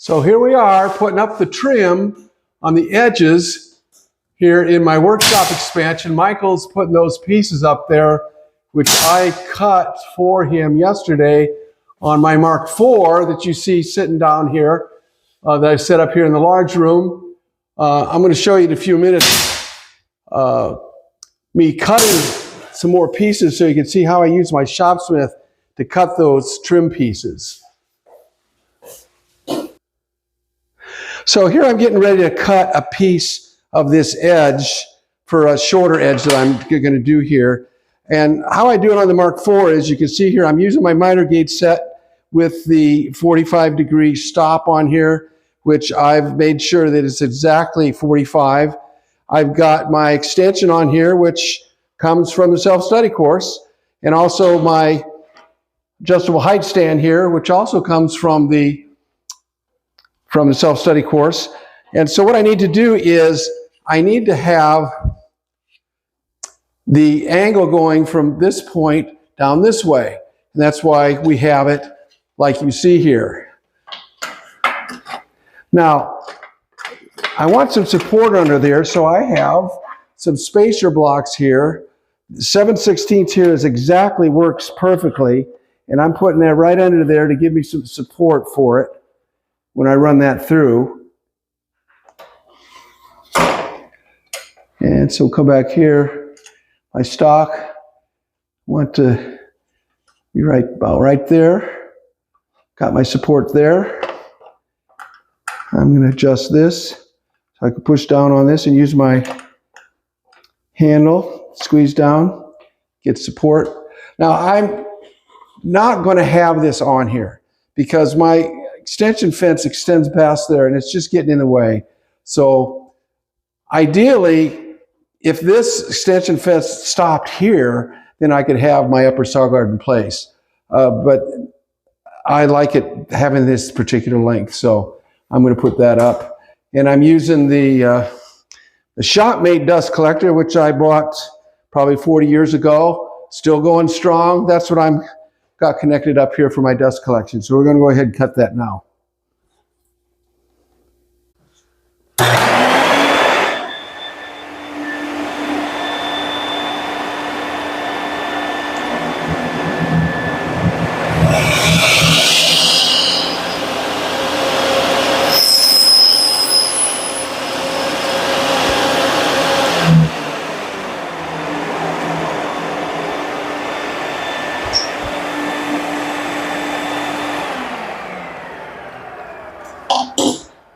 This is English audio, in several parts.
So here we are putting up the trim on the edges here in my workshop expansion. Michael's putting those pieces up there, which I cut for him yesterday on my Mark IV that you see sitting down here that I set up here in the large room. I'm going to show you in a few minutes me cutting some more pieces so you can see how I use my Shopsmith to cut those trim pieces. So here I'm getting ready to cut a piece of this edge for a shorter edge that I'm going to do here. And how I do it on the Mark IV is, you can see here, I'm using my miter gauge set with the 45-degree stop on here, which I've made sure that it's exactly 45. I've got my extension on here, which comes from the self-study course, and also my adjustable height stand here, which also comes from the self-study course. And so what I need to do is I need to have the angle going from this point down this way. And that's why we have it like you see here. Now, I want some support under there, so I have some spacer blocks here. 7/16 here is exactly works perfectly, and I'm putting that right under there to give me some support for it when I run that through. And so we'll come back here. My stock, want to be about right there. Got my support there. I'm going to adjust this so I can push down on this and use my handle, squeeze down, get support. Now I'm not going to have this on here because my extension fence extends past there and it's just getting in the way. So ideally, if this extension fence stopped here, then I could have my upper saw guard in place. But I like it having this particular length, so I'm going to put that up. And I'm using the Shopmate dust collector, which I bought probably 40 years ago. Still going strong. That's what I'm got connected up here for my dust collection. So we're going to go ahead and cut that now.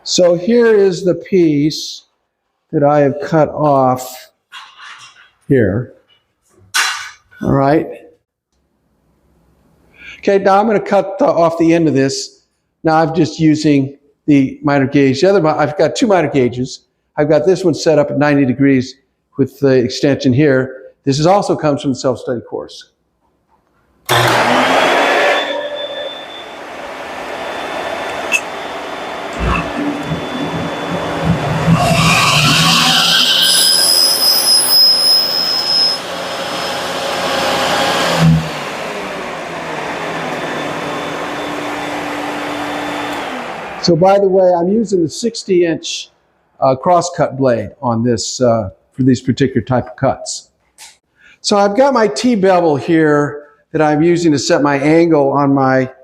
So here is the piece that I have cut off here. All right. Okay, now I'm going to cut off the end of this. Now I'm just using the miter gauge. I've got two miter gauges. I've got this one set up at 90 degrees with the extension here. This also comes from the self-study course. So by the way, I'm using the 60-inch cross-cut blade on this for these particular type of cuts. So I've got my T-bevel here that I'm using to set my angle on my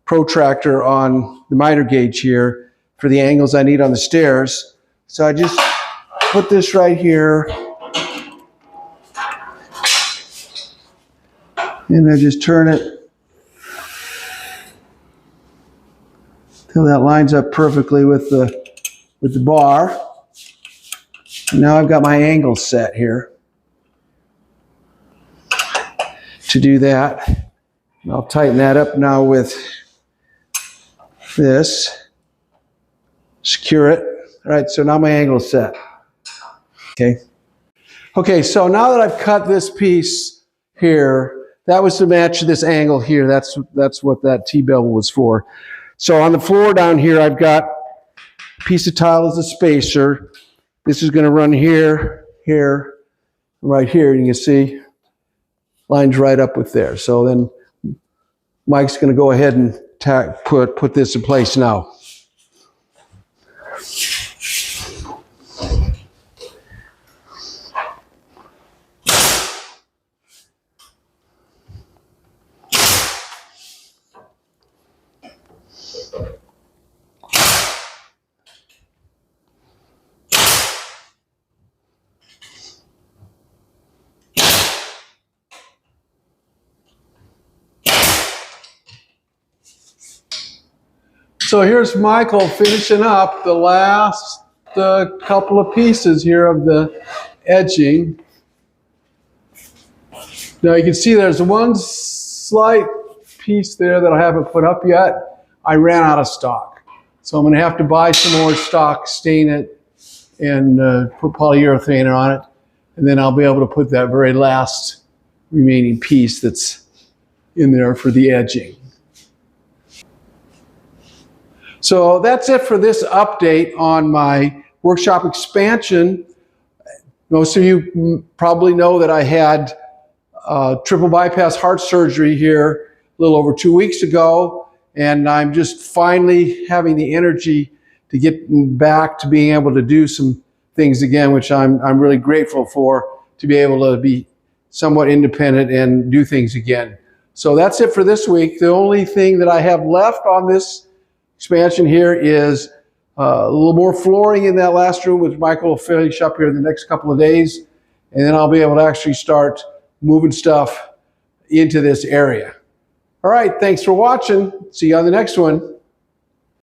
protractor on the miter gauge here for the angles I need on the stairs. So I just put this right here, and I just turn it till that lines up perfectly with the bar. And now I've got my angle set here to do that. And I'll tighten that up now with this. Secure it. All right, so now my angle is set. Okay. Okay, so now that I've cut this piece here, that was to match this angle here. That's what that T-bevel was for. So on the floor down here, I've got a piece of tile as a spacer. This is going to run here, here, right here. You can see lines right up with there. So then Mike's going to go ahead and put this in place now. So here's Michael finishing up the last couple of pieces here of the edging. Now you can see there's one slight piece there that I haven't put up yet. I ran out of stock. So I'm going to have to buy some more stock, stain it, and put polyurethane on it. And then I'll be able to put that very last remaining piece that's in there for the edging. So that's it for this update on my workshop expansion. Most of you probably know that I had triple bypass heart surgery here a little over 2 weeks ago, and I'm just finally having the energy to get back to being able to do some things again, which I'm really grateful for, to be able to be somewhat independent and do things again. So that's it for this week. The only thing that I have left on this expansion here is a little more flooring in that last room, which Michael will finish up here in the next couple of days. And then I'll be able to actually start moving stuff into this area. All right, thanks for watching. See you on the next one.